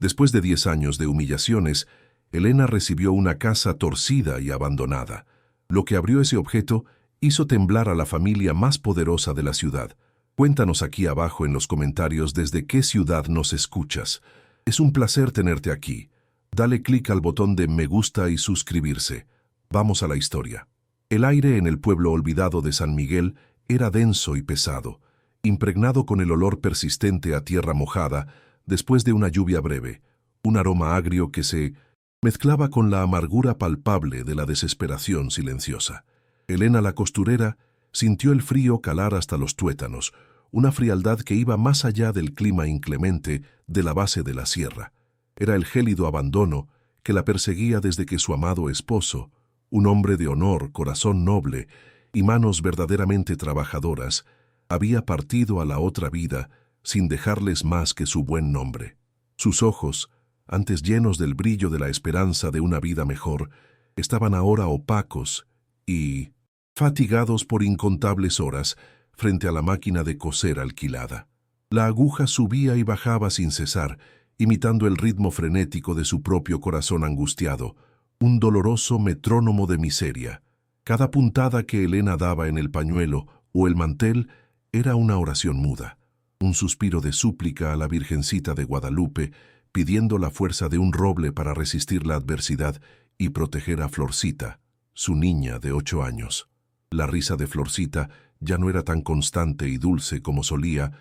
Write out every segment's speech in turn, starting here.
Después de 10 años de humillaciones, Elena recibió una casa torcida y abandonada. Lo que abrió ese objeto hizo temblar a la familia más poderosa de la ciudad. Cuéntanos aquí abajo en los comentarios desde qué ciudad nos escuchas. Es un placer tenerte aquí. Dale clic al botón de me gusta y suscribirse. Vamos a la historia. El aire en el pueblo olvidado de San Miguel era denso y pesado, impregnado con el olor persistente a tierra mojada después de una lluvia breve, un aroma agrio que se mezclaba con la amargura palpable de la desesperación silenciosa. Elena la costurera sintió el frío calar hasta los tuétanos, una frialdad que iba más allá del clima inclemente de la base de la sierra. Era el gélido abandono que la perseguía desde que su amado esposo, un hombre de honor, corazón noble y manos verdaderamente trabajadoras, había partido a la otra vida sin dejarles más que su buen nombre. Sus ojos, antes llenos del brillo de la esperanza de una vida mejor, estaban ahora opacos y fatigados por incontables horas frente a la máquina de coser alquilada. La aguja subía y bajaba sin cesar, imitando el ritmo frenético de su propio corazón angustiado, un doloroso metrónomo de miseria. Cada puntada que Elena daba en el pañuelo o el mantel era una oración muda, un suspiro de súplica a la Virgencita de Guadalupe, pidiendo la fuerza de un roble para resistir la adversidad y proteger a Florcita, su niña de 8 años. La risa de Florcita ya no era tan constante y dulce como solía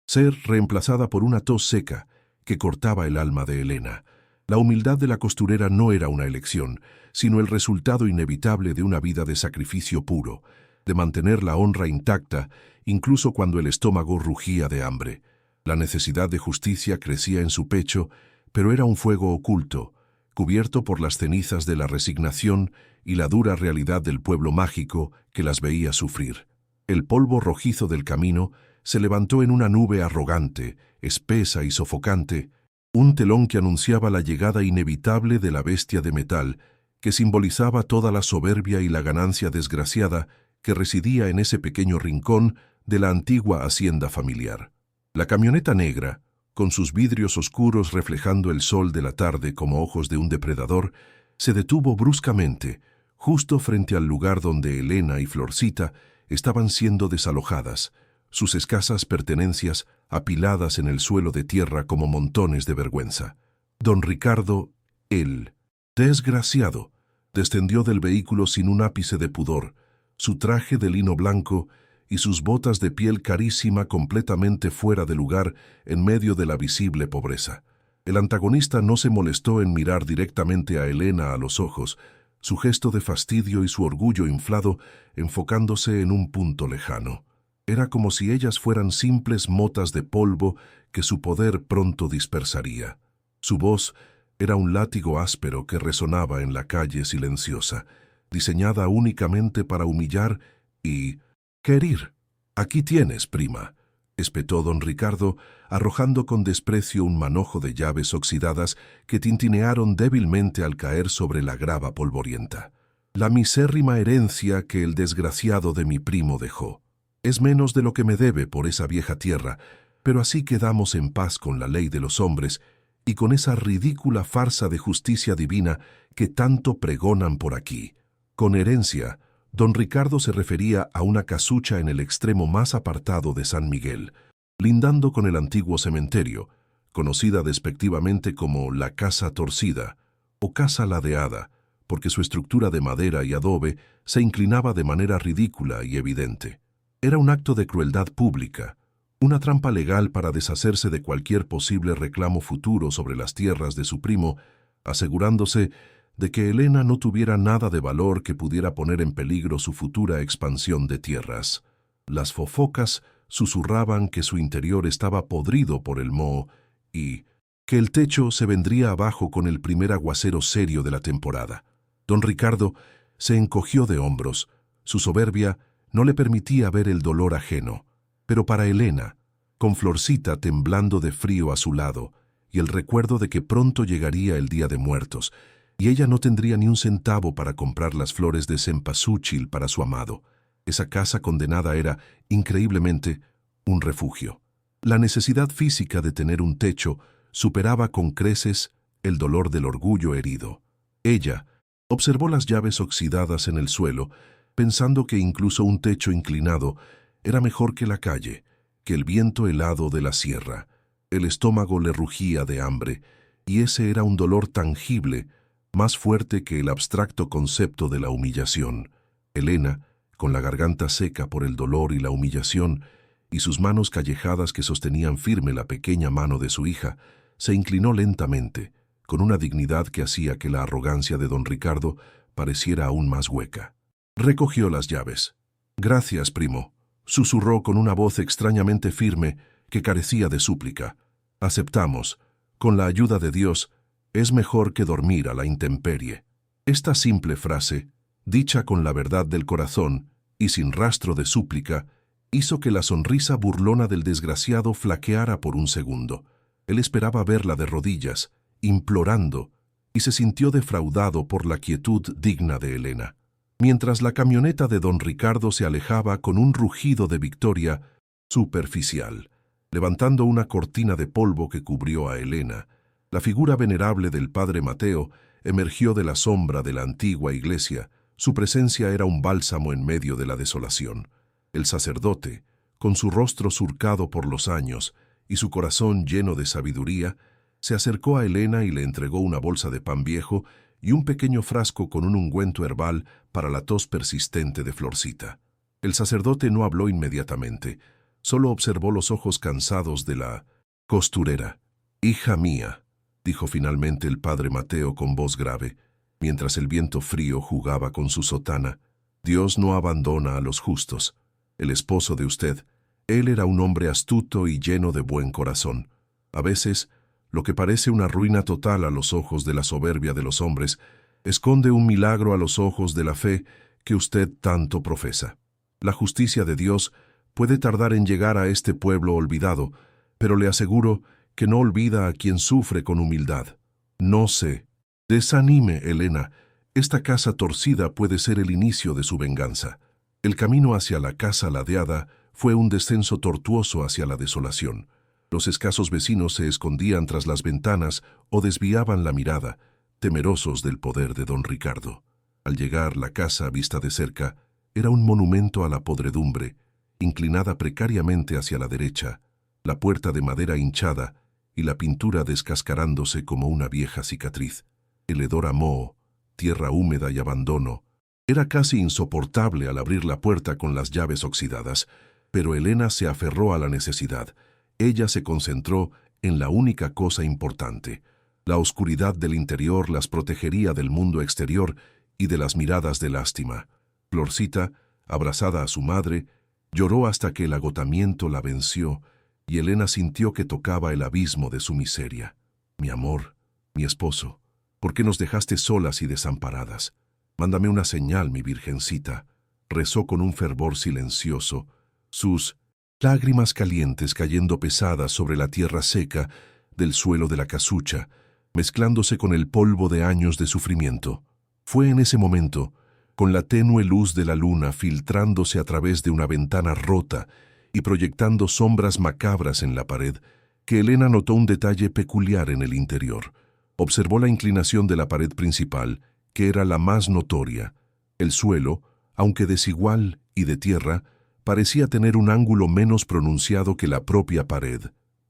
ser, reemplazada por una tos seca que cortaba el alma de Elena. La humildad de la costurera no era una elección, sino el resultado inevitable de una vida de sacrificio puro, de mantener la honra intacta incluso cuando el estómago rugía de hambre. La necesidad de justicia crecía en su pecho, pero era un fuego oculto, cubierto por las cenizas de la resignación y la dura realidad del pueblo mágico que las veía sufrir. El polvo rojizo del camino se levantó en una nube arrogante, espesa y sofocante, un telón que anunciaba la llegada inevitable de la bestia de metal, que simbolizaba toda la soberbia y la ganancia desgraciada que residía en ese pequeño rincón de la antigua hacienda familiar. La camioneta negra, con sus vidrios oscuros reflejando el sol de la tarde como ojos de un depredador, se detuvo bruscamente, justo frente al lugar donde Elena y Florcita estaban siendo desalojadas, sus escasas pertenencias apiladas en el suelo de tierra como montones de vergüenza. Don Ricardo, el desgraciado, descendió del vehículo sin un ápice de pudor, su traje de lino blanco y sus botas de piel carísima completamente fuera de lugar en medio de la visible pobreza. El antagonista no se molestó en mirar directamente a Elena a los ojos, su gesto de fastidio y su orgullo inflado enfocándose en un punto lejano. Era como si ellas fueran simples motas de polvo que su poder pronto dispersaría. Su voz era un látigo áspero que resonaba en la calle silenciosa, diseñada únicamente para humillar y herir. «Aquí tienes, prima», espetó don Ricardo, arrojando con desprecio un manojo de llaves oxidadas que tintinearon débilmente al caer sobre la grava polvorienta. «La misérrima herencia que el desgraciado de mi primo dejó. Es menos de lo que me debe por esa vieja tierra, pero así quedamos en paz con la ley de los hombres y con esa ridícula farsa de justicia divina que tanto pregonan por aquí». Con herencia, don Ricardo se refería a una casucha en el extremo más apartado de San Miguel, lindando con el antiguo cementerio, conocida despectivamente como la Casa Torcida o Casa Ladeada, porque su estructura de madera y adobe se inclinaba de manera ridícula y evidente. Era un acto de crueldad pública, una trampa legal para deshacerse de cualquier posible reclamo futuro sobre las tierras de su primo, asegurándose de que Elena no tuviera nada de valor que pudiera poner en peligro su futura expansión de tierras. Las fofocas susurraban que su interior estaba podrido por el moho y que el techo se vendría abajo con el primer aguacero serio de la temporada. Don Ricardo se encogió de hombros. Su soberbia no le permitía ver el dolor ajeno, pero para Elena, con Florcita temblando de frío a su lado y el recuerdo de que pronto llegaría el Día de Muertos, y ella no tendría ni un centavo para comprar las flores de cempasúchil para su amado. Esa casa condenada era, increíblemente, un refugio. La necesidad física de tener un techo superaba con creces el dolor del orgullo herido. Ella observó las llaves oxidadas en el suelo, pensando que incluso un techo inclinado era mejor que la calle, que el viento helado de la sierra. El estómago le rugía de hambre, y ese era un dolor tangible, más fuerte que el abstracto concepto de la humillación. Elena, con la garganta seca por el dolor y la humillación, y sus manos callejadas que sostenían firme la pequeña mano de su hija, se inclinó lentamente, con una dignidad que hacía que la arrogancia de don Ricardo pareciera aún más hueca. Recogió las llaves. «Gracias, primo», susurró con una voz extrañamente firme que carecía de súplica. «Aceptamos. Con la ayuda de Dios, es mejor que dormir a la intemperie». Esta simple frase, dicha con la verdad del corazón y sin rastro de súplica, hizo que la sonrisa burlona del desgraciado flaqueara por un segundo. Él esperaba verla de rodillas, implorando, y se sintió defraudado por la quietud digna de Elena. Mientras la camioneta de don Ricardo se alejaba con un rugido de victoria superficial, levantando una cortina de polvo que cubrió a Elena, la figura venerable del padre Mateo emergió de la sombra de la antigua iglesia. Su presencia era un bálsamo en medio de la desolación. El sacerdote, con su rostro surcado por los años y su corazón lleno de sabiduría, se acercó a Elena y le entregó una bolsa de pan viejo y un pequeño frasco con un ungüento herbal para la tos persistente de Florcita. El sacerdote no habló inmediatamente, solo observó los ojos cansados de la costurera. «Hija mía», dijo finalmente el padre Mateo con voz grave, mientras el viento frío jugaba con su sotana, «Dios no abandona a los justos. El esposo de usted, él era un hombre astuto y lleno de buen corazón. A veces, lo que parece una ruina total a los ojos de la soberbia de los hombres, esconde un milagro a los ojos de la fe que usted tanto profesa. La justicia de Dios puede tardar en llegar a este pueblo olvidado, pero le aseguro que no olvida a quien sufre con humildad. No se desanime, Elena. Esta casa torcida puede ser el inicio de su venganza». El camino hacia la casa ladeada fue un descenso tortuoso hacia la desolación. Los escasos vecinos se escondían tras las ventanas o desviaban la mirada, temerosos del poder de don Ricardo. Al llegar, la casa, vista de cerca, era un monumento a la podredumbre, inclinada precariamente hacia la derecha, la puerta de madera hinchada y la pintura descascarándose como una vieja cicatriz. El hedor a moho, tierra húmeda y abandono, era casi insoportable al abrir la puerta con las llaves oxidadas, pero Elena se aferró a la necesidad. Ella se concentró en la única cosa importante. La oscuridad del interior las protegería del mundo exterior y de las miradas de lástima. Florcita, abrazada a su madre, lloró hasta que el agotamiento la venció y Elena sintió que tocaba el abismo de su miseria. «Mi amor, mi esposo, ¿por qué nos dejaste solas y desamparadas? Mándame una señal, mi virgencita», rezó con un fervor silencioso, sus lágrimas calientes cayendo pesadas sobre la tierra seca del suelo de la casucha, mezclándose con el polvo de años de sufrimiento. Fue en ese momento, con la tenue luz de la luna filtrándose a través de una ventana rota y proyectando sombras macabras en la pared, que Elena notó un detalle peculiar en el interior. Observó la inclinación de la pared principal, que era la más notoria. El suelo, aunque desigual y de tierra, parecía tener un ángulo menos pronunciado que la propia pared.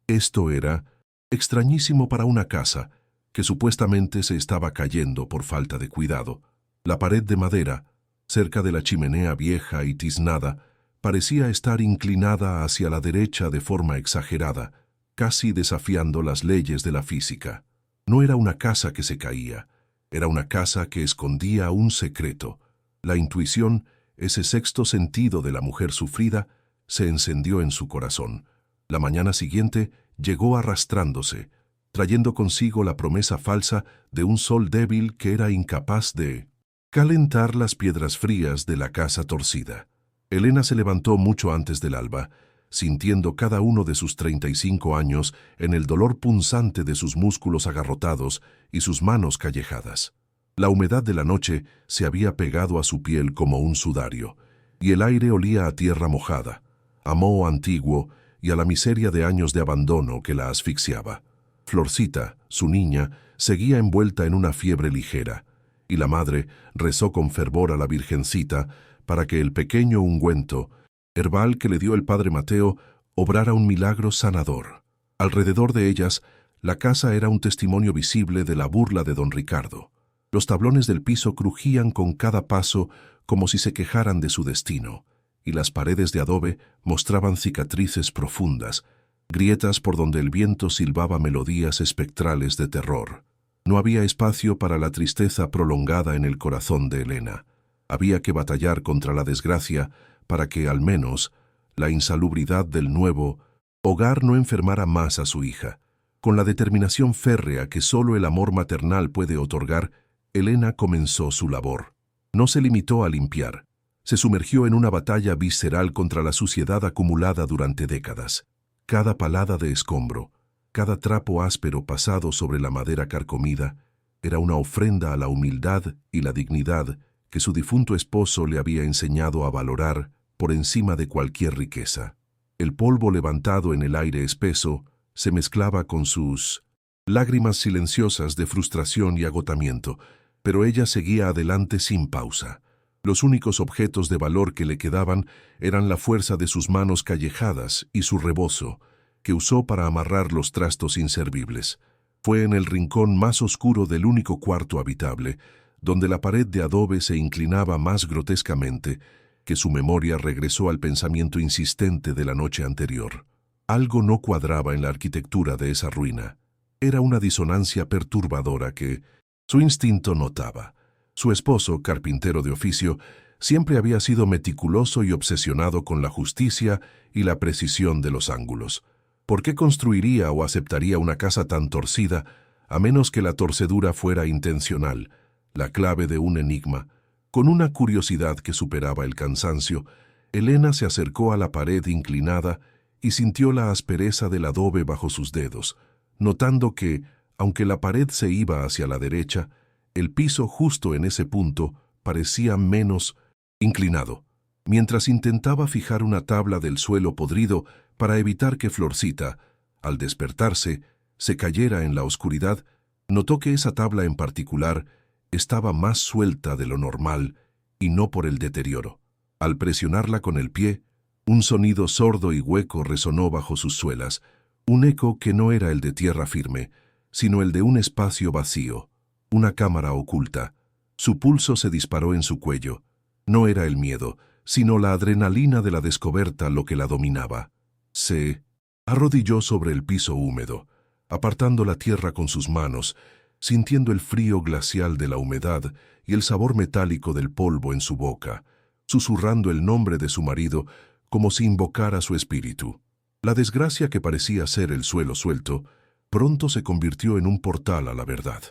Esto era extrañísimo para una casa que supuestamente se estaba cayendo por falta de cuidado. La pared de madera, cerca de la chimenea vieja y tiznada, parecía estar inclinada hacia la derecha de forma exagerada, casi desafiando las leyes de la física. No era una casa que se caía, era una casa que escondía un secreto. La intuición, ese sexto sentido de la mujer sufrida, se encendió en su corazón. La mañana siguiente llegó arrastrándose, trayendo consigo la promesa falsa de un sol débil que era incapaz de calentar las piedras frías de la casa torcida. Elena se levantó mucho antes del alba, sintiendo cada uno de sus 35 años en el dolor punzante de sus músculos agarrotados y sus manos callejadas. La humedad de la noche se había pegado a su piel como un sudario, y el aire olía a tierra mojada, a moho antiguo y a la miseria de años de abandono que la asfixiaba. Florcita, su niña, seguía envuelta en una fiebre ligera, y la madre rezó con fervor a la Virgencita para que el pequeño ungüento, herbal que le dio el padre Mateo, obrara un milagro sanador. Alrededor de ellas, la casa era un testimonio visible de la burla de don Ricardo. Los tablones del piso crujían con cada paso como si se quejaran de su destino, y las paredes de adobe mostraban cicatrices profundas, grietas por donde el viento silbaba melodías espectrales de terror. No había espacio para la tristeza prolongada en el corazón de Elena. Había que batallar contra la desgracia para que, al menos, la insalubridad del nuevo hogar no enfermara más a su hija. Con la determinación férrea que solo el amor maternal puede otorgar, Elena comenzó su labor. No se limitó a limpiar. Se sumergió en una batalla visceral contra la suciedad acumulada durante décadas. Cada palada de escombro, cada trapo áspero pasado sobre la madera carcomida, era una ofrenda a la humildad y la dignidad que su difunto esposo le había enseñado a valorar por encima de cualquier riqueza. El polvo levantado en el aire espeso se mezclaba con sus lágrimas silenciosas de frustración y agotamiento, pero ella seguía adelante sin pausa. Los únicos objetos de valor que le quedaban eran la fuerza de sus manos callejadas y su rebozo, que usó para amarrar los trastos inservibles. Fue en el rincón más oscuro del único cuarto habitable, donde la pared de adobe se inclinaba más grotescamente, que su memoria regresó al pensamiento insistente de la noche anterior. Algo no cuadraba en la arquitectura de esa ruina. Era una disonancia perturbadora que su instinto notaba. Su esposo, carpintero de oficio, siempre había sido meticuloso y obsesionado con la justicia y la precisión de los ángulos. ¿Por qué construiría o aceptaría una casa tan torcida, a menos que la torcedura fuera intencional, la clave de un enigma? Con una curiosidad que superaba el cansancio, Elena se acercó a la pared inclinada y sintió la aspereza del adobe bajo sus dedos, notando que, aunque la pared se iba hacia la derecha, el piso justo en ese punto parecía menos inclinado. Mientras intentaba fijar una tabla del suelo podrido para evitar que Florcita, al despertarse, se cayera en la oscuridad, notó que esa tabla en particular estaba más suelta de lo normal y no por el deterioro. Al presionarla con el pie, un sonido sordo y hueco resonó bajo sus suelas, un eco que no era el de tierra firme, sino el de un espacio vacío, una cámara oculta. Su pulso se disparó en su cuello. No era el miedo, sino la adrenalina de la descoberta lo que la dominaba. Se arrodilló sobre el piso húmedo, apartando la tierra con sus manos, sintiendo el frío glacial de la humedad y el sabor metálico del polvo en su boca, susurrando el nombre de su marido como si invocara su espíritu. La desgracia que parecía ser el suelo suelto, pronto se convirtió en un portal a la verdad.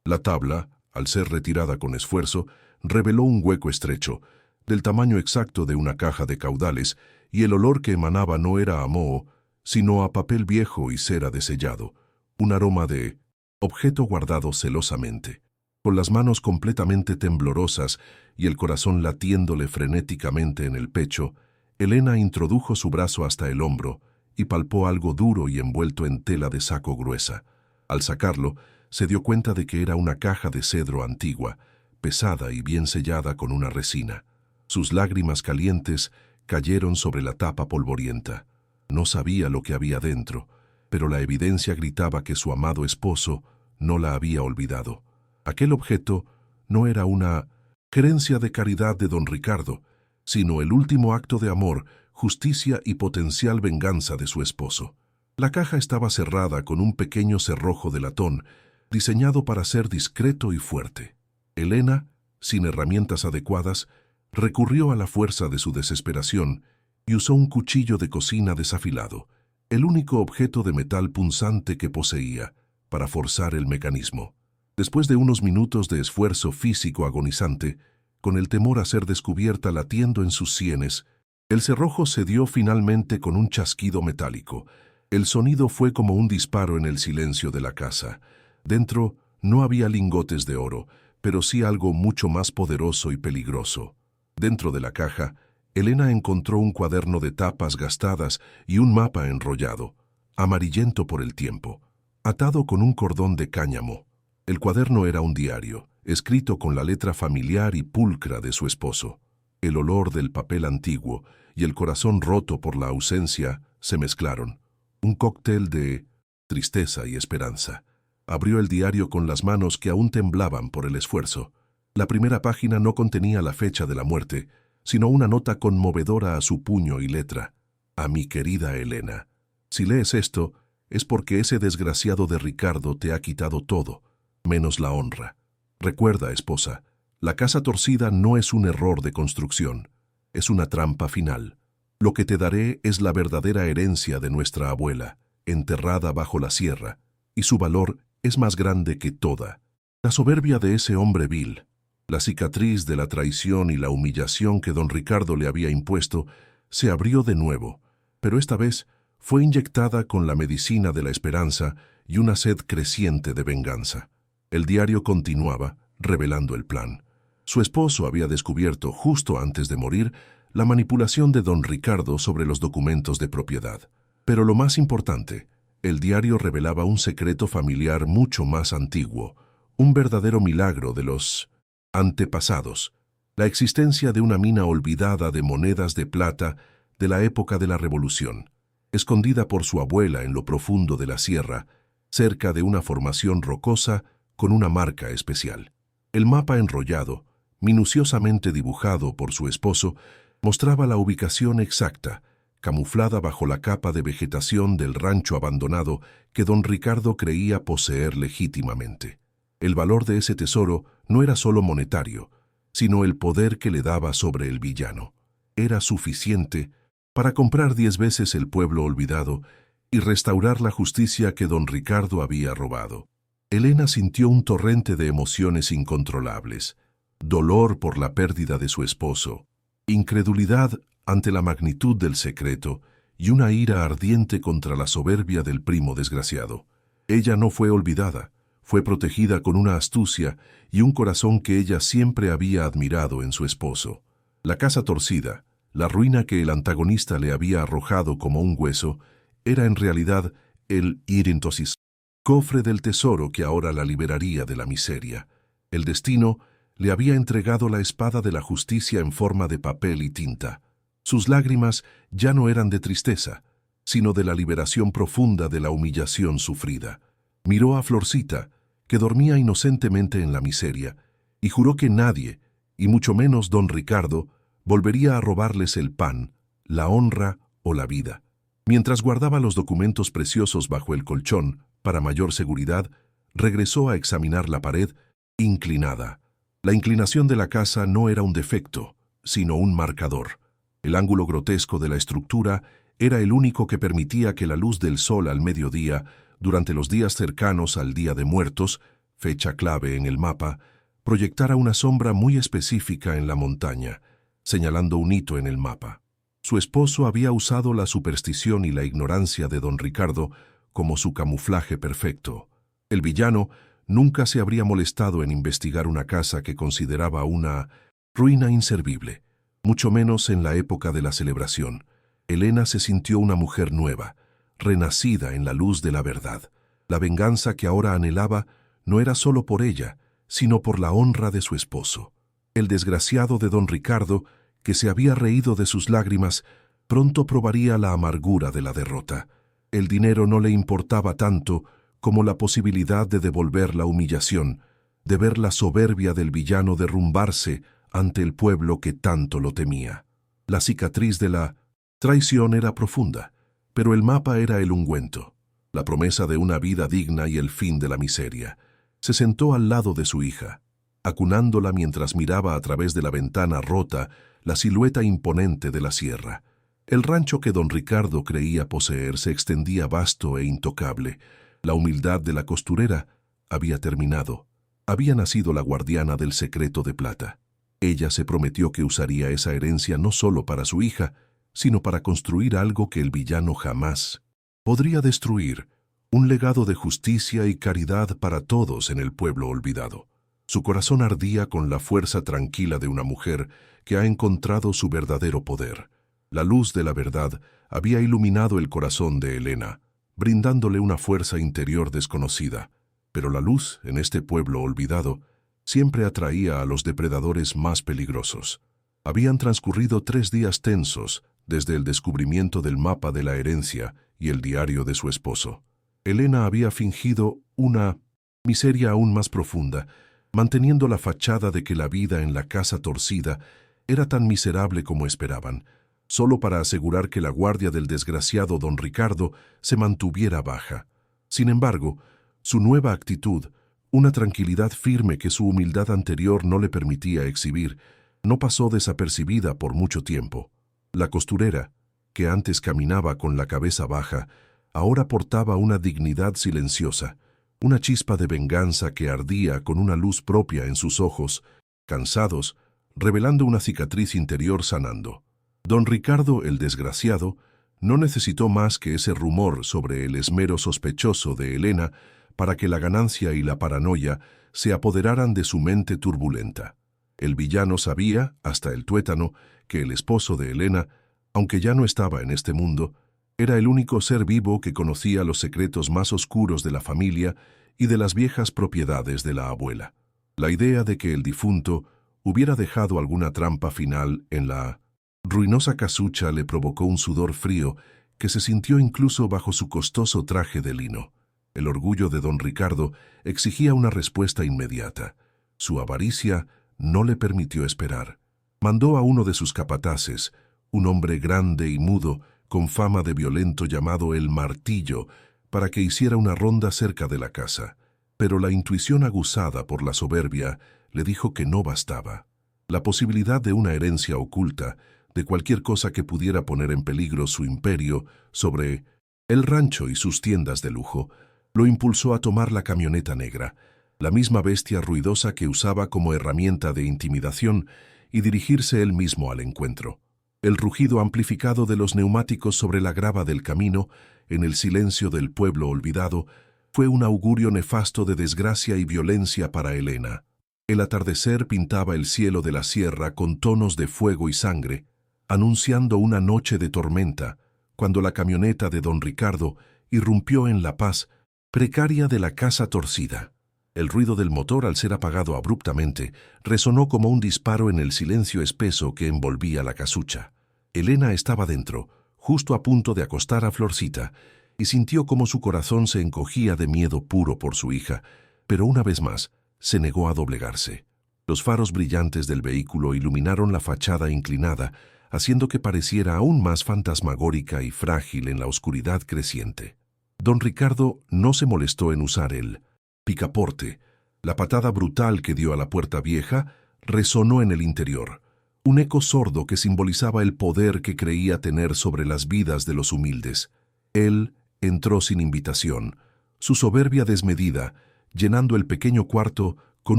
La tabla, al ser retirada con esfuerzo, reveló un hueco estrecho, del tamaño exacto de una caja de caudales, y el olor que emanaba no era a moho, sino a papel viejo y cera de sellado, un aroma de objeto guardado celosamente. Con las manos completamente temblorosas y el corazón latiéndole frenéticamente en el pecho, Elena introdujo su brazo hasta el hombro y palpó algo duro y envuelto en tela de saco gruesa. Al sacarlo, se dio cuenta de que era una caja de cedro antigua, pesada y bien sellada con una resina. Sus lágrimas calientes cayeron sobre la tapa polvorienta. No sabía lo que había dentro, pero la evidencia gritaba que su amado esposo no la había olvidado. Aquel objeto no era una gerencia de caridad de don Ricardo, sino el último acto de amor, justicia y potencial venganza de su esposo. La caja estaba cerrada con un pequeño cerrojo de latón, diseñado para ser discreto y fuerte. Elena, sin herramientas adecuadas, recurrió a la fuerza de su desesperación y usó un cuchillo de cocina desafilado, el único objeto de metal punzante que poseía, para forzar el mecanismo. Después de unos minutos de esfuerzo físico agonizante, con el temor a ser descubierta latiendo en sus sienes, el cerrojo cedió finalmente con un chasquido metálico. El sonido fue como un disparo en el silencio de la casa. Dentro no había lingotes de oro, pero sí algo mucho más poderoso y peligroso. Dentro de la caja, Elena encontró un cuaderno de tapas gastadas y un mapa enrollado, amarillento por el tiempo. atado con un cordón de cáñamo. El cuaderno era un diario, escrito con la letra familiar y pulcra de su esposo. El olor del papel antiguo y el corazón roto por la ausencia se mezclaron. Un cóctel de tristeza y esperanza. Abrió el diario con las manos que aún temblaban por el esfuerzo. La primera página no contenía la fecha de la muerte, sino una nota conmovedora a su puño y letra. A mi querida Elena. Si lees esto, es porque ese desgraciado de Ricardo te ha quitado todo, menos la honra. Recuerda, esposa, la casa torcida no es un error de construcción, es una trampa final. Lo que te daré es la verdadera herencia de nuestra abuela, enterrada bajo la sierra, y su valor es más grande que toda. La soberbia de ese hombre vil, la cicatriz de la traición y la humillación que don Ricardo le había impuesto, se abrió de nuevo, pero esta vez fue inyectada con la medicina de la esperanza y una sed creciente de venganza. El diario continuaba, revelando el plan. Su esposo había descubierto, justo antes de morir, la manipulación de don Ricardo sobre los documentos de propiedad. Pero lo más importante, el diario revelaba un secreto familiar mucho más antiguo, un verdadero milagro de los antepasados, la existencia de una mina olvidada de monedas de plata de la época de la Revolución, escondida por su abuela en lo profundo de la sierra, cerca de una formación rocosa con una marca especial. El mapa enrollado, minuciosamente dibujado por su esposo, mostraba la ubicación exacta, camuflada bajo la capa de vegetación del rancho abandonado que don Ricardo creía poseer legítimamente. El valor de ese tesoro no era solo monetario, sino el poder que le daba sobre el villano. Era suficiente para comprar 10 veces el pueblo olvidado y restaurar la justicia que don Ricardo había robado. Elena sintió un torrente de emociones incontrolables, dolor por la pérdida de su esposo, incredulidad ante la magnitud del secreto y una ira ardiente contra la soberbia del primo desgraciado. Ella no fue olvidada, fue protegida con una astucia y un corazón que ella siempre había admirado en su esposo. La casa torcida, la ruina que el antagonista le había arrojado como un hueso, era en realidad el irintosis, cofre del tesoro que ahora la liberaría de la miseria. El destino le había entregado la espada de la justicia en forma de papel y tinta. Sus lágrimas ya no eran de tristeza, sino de la liberación profunda de la humillación sufrida. Miró a Florcita, que dormía inocentemente en la miseria, y juró que nadie, y mucho menos don Ricardo, volvería a robarles el pan, la honra o la vida. Mientras guardaba los documentos preciosos bajo el colchón, para mayor seguridad, regresó a examinar la pared, inclinada. La inclinación de la casa no era un defecto, sino un marcador. El ángulo grotesco de la estructura era el único que permitía que la luz del sol al mediodía, durante los días cercanos al Día de Muertos, fecha clave en el mapa, proyectara una sombra muy específica en la montaña, señalando un hito en el mapa. Su esposo había usado la superstición y la ignorancia de don Ricardo como su camuflaje perfecto. El villano nunca se habría molestado en investigar una casa que consideraba una ruina inservible, mucho menos en la época de la celebración. Elena se sintió una mujer nueva, renacida en la luz de la verdad. La venganza que ahora anhelaba no era solo por ella, sino por la honra de su esposo. El desgraciado de don Ricardo, que se había reído de sus lágrimas, pronto probaría la amargura de la derrota. El dinero no le importaba tanto como la posibilidad de devolver la humillación, de ver la soberbia del villano derrumbarse ante el pueblo que tanto lo temía. La cicatriz de la traición era profunda, pero el mapa era el ungüento, la promesa de una vida digna y el fin de la miseria. Se sentó al lado de su hija, acunándola mientras miraba a través de la ventana rota la silueta imponente de la sierra. El rancho que don Ricardo creía poseer se extendía vasto e intocable. La humildad de la costurera había terminado. Había nacido la guardiana del secreto de plata. Ella se prometió que usaría esa herencia no solo para su hija, sino para construir algo que el villano jamás podría destruir, un legado de justicia y caridad para todos en el pueblo olvidado. Su corazón ardía con la fuerza tranquila de una mujer que ha encontrado su verdadero poder. La luz de la verdad había iluminado el corazón de Elena, brindándole una fuerza interior desconocida. Pero la luz, en este pueblo olvidado, siempre atraía a los depredadores más peligrosos. Habían transcurrido 3 días tensos desde el descubrimiento del mapa de la herencia y el diario de su esposo. Elena había fingido una miseria aún más profunda, manteniendo la fachada de que la vida en la casa torcida era tan miserable como esperaban, solo para asegurar que la guardia del desgraciado don Ricardo se mantuviera baja. Sin embargo, su nueva actitud, una tranquilidad firme que su humildad anterior no le permitía exhibir, no pasó desapercibida por mucho tiempo. La costurera, que antes caminaba con la cabeza baja, ahora portaba una dignidad silenciosa, una chispa de venganza que ardía con una luz propia en sus ojos, cansados, revelando una cicatriz interior sanando. Don Ricardo, el desgraciado, no necesitó más que ese rumor sobre el esmero sospechoso de Elena para que la ganancia y la paranoia se apoderaran de su mente turbulenta. El villano sabía, hasta el tuétano, que el esposo de Elena, aunque ya no estaba en este mundo, era el único ser vivo que conocía los secretos más oscuros de la familia y de las viejas propiedades de la abuela. La idea de que el difunto hubiera dejado alguna trampa final en la ruinosa casucha le provocó un sudor frío que se sintió incluso bajo su costoso traje de lino. El orgullo de don Ricardo exigía una respuesta inmediata. Su avaricia no le permitió esperar. Mandó a uno de sus capataces, un hombre grande y mudo, con fama de violento llamado el Martillo, para que hiciera una ronda cerca de la casa. Pero la intuición aguzada por la soberbia le dijo que no bastaba. La posibilidad de una herencia oculta, de cualquier cosa que pudiera poner en peligro su imperio sobre el rancho y sus tiendas de lujo, lo impulsó a tomar la camioneta negra, la misma bestia ruidosa que usaba como herramienta de intimidación, y dirigirse él mismo al encuentro. El rugido amplificado de los neumáticos sobre la grava del camino, en el silencio del pueblo olvidado, fue un augurio nefasto de desgracia y violencia para Elena. El atardecer pintaba el cielo de la sierra con tonos de fuego y sangre, anunciando una noche de tormenta, cuando la camioneta de don Ricardo irrumpió en la paz precaria de la casa torcida. El ruido del motor, al ser apagado abruptamente, resonó como un disparo en el silencio espeso que envolvía la casucha. Elena estaba dentro, justo a punto de acostar a Florcita, y sintió como su corazón se encogía de miedo puro por su hija, pero una vez más se negó a doblegarse. Los faros brillantes del vehículo iluminaron la fachada inclinada, haciendo que pareciera aún más fantasmagórica y frágil en la oscuridad creciente. Don Ricardo no se molestó en usar el picaporte. La patada brutal que dio a la puerta vieja resonó en el interior, un eco sordo que simbolizaba el poder que creía tener sobre las vidas de los humildes. Él entró sin invitación, su soberbia desmedida, llenando el pequeño cuarto con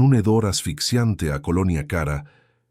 un hedor asfixiante a colonia cara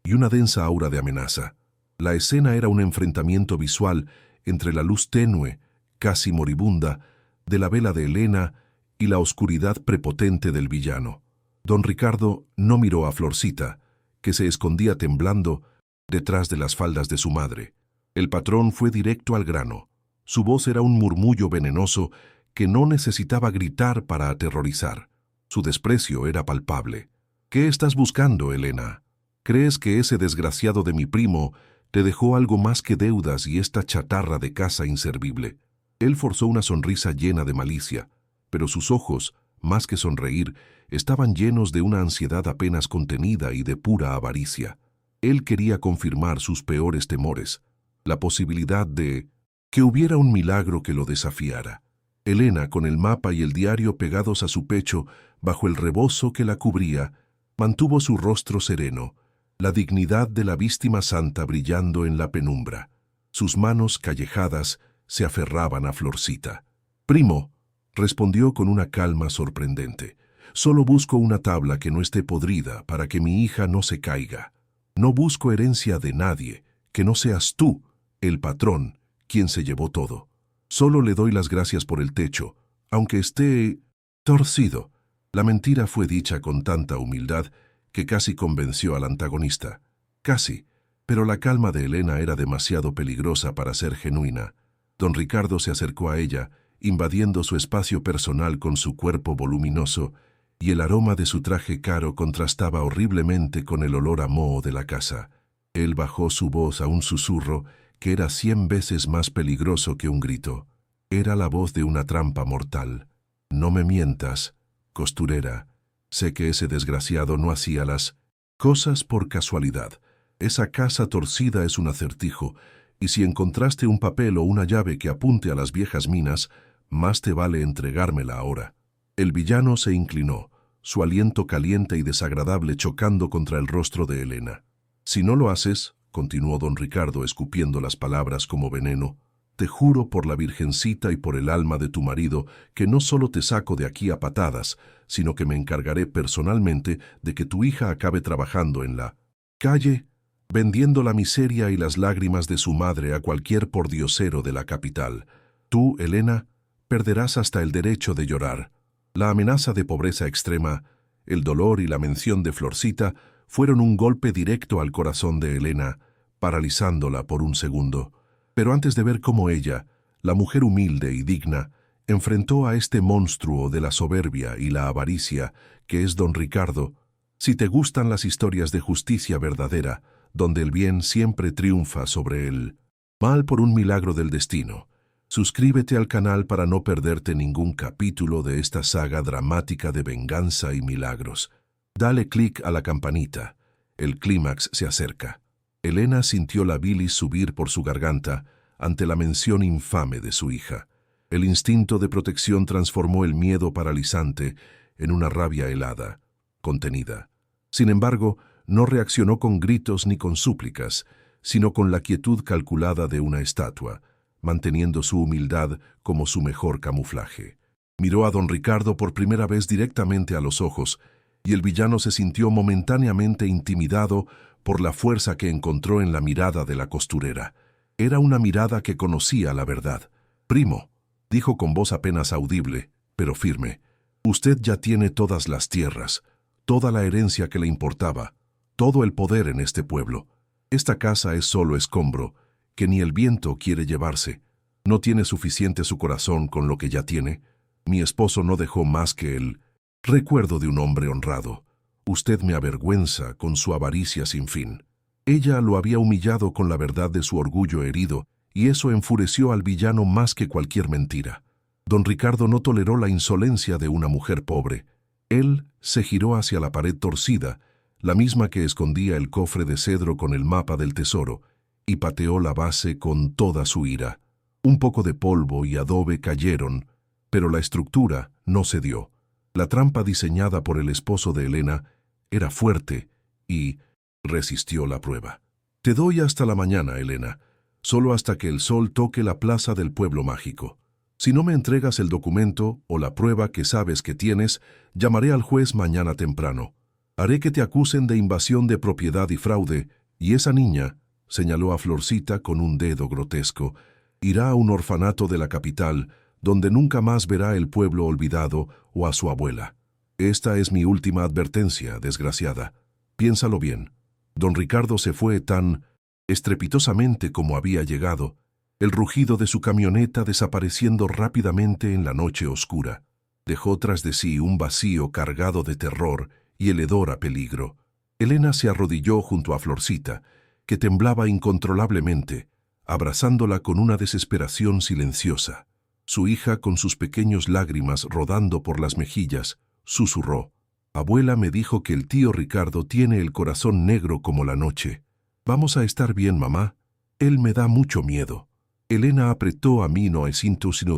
y una densa aura de amenaza. La escena era un enfrentamiento visual entre la luz tenue, casi moribunda, de la vela de Elena y la oscuridad prepotente del villano. Don Ricardo no miró a Florcita, que se escondía temblando detrás de las faldas de su madre. El patrón fue directo al grano. Su voz era un murmullo venenoso que no necesitaba gritar para aterrorizar. Su desprecio era palpable. ¿Qué estás buscando, Elena? ¿Crees que ese desgraciado de mi primo te dejó algo más que deudas y esta chatarra de casa inservible? Él forzó una sonrisa llena de malicia, pero sus ojos, más que sonreír, estaban llenos de una ansiedad apenas contenida y de pura avaricia. Él quería confirmar sus peores temores, la posibilidad de que hubiera un milagro que lo desafiara. Elena, con el mapa y el diario pegados a su pecho, bajo el rebozo que la cubría, mantuvo su rostro sereno, la dignidad de la víctima santa brillando en la penumbra. Sus manos callejadas se aferraban a Florcita. «Primo», respondió con una calma sorprendente, «solo busco una tabla que no esté podrida para que mi hija no se caiga. No busco herencia de nadie, que no seas tú, el patrón, quien se llevó todo. Solo le doy las gracias por el techo, aunque esté torcido». La mentira fue dicha con tanta humildad que casi convenció al antagonista. Casi, pero la calma de Elena era demasiado peligrosa para ser genuina. Don Ricardo se acercó a ella invadiendo su espacio personal con su cuerpo voluminoso, y el aroma de su traje caro contrastaba horriblemente con el olor a moho de la casa. Él bajó su voz a un susurro que era 100 veces más peligroso que un grito. Era la voz de una trampa mortal. «No me mientas, costurera. Sé que ese desgraciado no hacía las cosas por casualidad. Esa casa torcida es un acertijo, y si encontraste un papel o una llave que apunte a las viejas minas, más te vale entregármela ahora». El villano se inclinó, su aliento caliente y desagradable chocando contra el rostro de Elena. «Si no lo haces», continuó don Ricardo escupiendo las palabras como veneno, «te juro por la Virgencita y por el alma de tu marido que no solo te saco de aquí a patadas, sino que me encargaré personalmente de que tu hija acabe trabajando en la calle, vendiendo la miseria y las lágrimas de su madre a cualquier pordiosero de la capital. Tú, Elena, perderás hasta el derecho de llorar». La amenaza de pobreza extrema, el dolor y la mención de Florcita fueron un golpe directo al corazón de Elena, paralizándola por un segundo. Pero antes de ver cómo ella, la mujer humilde y digna, enfrentó a este monstruo de la soberbia y la avaricia que es don Ricardo, si te gustan las historias de justicia verdadera, donde el bien siempre triunfa sobre el mal por un milagro del destino, suscríbete al canal para no perderte ningún capítulo de esta saga dramática de venganza y milagros. Dale clic a la campanita. El clímax se acerca. Elena sintió la bilis subir por su garganta ante la mención infame de su hija. El instinto de protección transformó el miedo paralizante en una rabia helada, contenida. Sin embargo, no reaccionó con gritos ni con súplicas, sino con la quietud calculada de una estatua, manteniendo su humildad como su mejor camuflaje. Miró a don Ricardo por primera vez directamente a los ojos, y el villano se sintió momentáneamente intimidado por la fuerza que encontró en la mirada de la costurera. Era una mirada que conocía la verdad. «Primo», dijo con voz apenas audible, pero firme, «usted ya tiene todas las tierras, toda la herencia que le importaba, todo el poder en este pueblo. Esta casa es solo escombro, que ni el viento quiere llevarse. ¿No tiene suficiente su corazón con lo que ya tiene? Mi esposo no dejó más que el recuerdo de un hombre honrado. Usted me avergüenza con su avaricia sin fin». Ella lo había humillado con la verdad de su orgullo herido, y eso enfureció al villano más que cualquier mentira. Don Ricardo no toleró la insolencia de una mujer pobre. Él se giró hacia la pared torcida, la misma que escondía el cofre de cedro con el mapa del tesoro, y pateó la base con toda su ira. Un poco de polvo y adobe cayeron, pero la estructura no cedió. La trampa diseñada por el esposo de Elena era fuerte y resistió la prueba. «Te doy hasta la mañana, Elena, solo hasta que el sol toque la plaza del pueblo mágico. Si no me entregas el documento o la prueba que sabes que tienes, llamaré al juez mañana temprano. Haré que te acusen de invasión de propiedad y fraude, y esa niña», señaló a Florcita con un dedo grotesco, «irá a un orfanato de la capital, donde nunca más verá el pueblo olvidado o a su abuela. Esta es mi última advertencia, desgraciada. Piénsalo bien». Don Ricardo se fue tan estrepitosamente como había llegado, el rugido de su camioneta desapareciendo rápidamente en la noche oscura. Dejó tras de sí un vacío cargado de terror y el hedor a peligro. Elena se arrodilló junto a Florcita, que temblaba incontrolablemente, abrazándola con una desesperación silenciosa. Su hija, con sus pequeñas lágrimas rodando por las mejillas, susurró: «Abuela me dijo que el tío Ricardo tiene el corazón negro como la noche. Vamos a estar bien, mamá. Él me da mucho miedo». Elena apretó a mí no esinto sino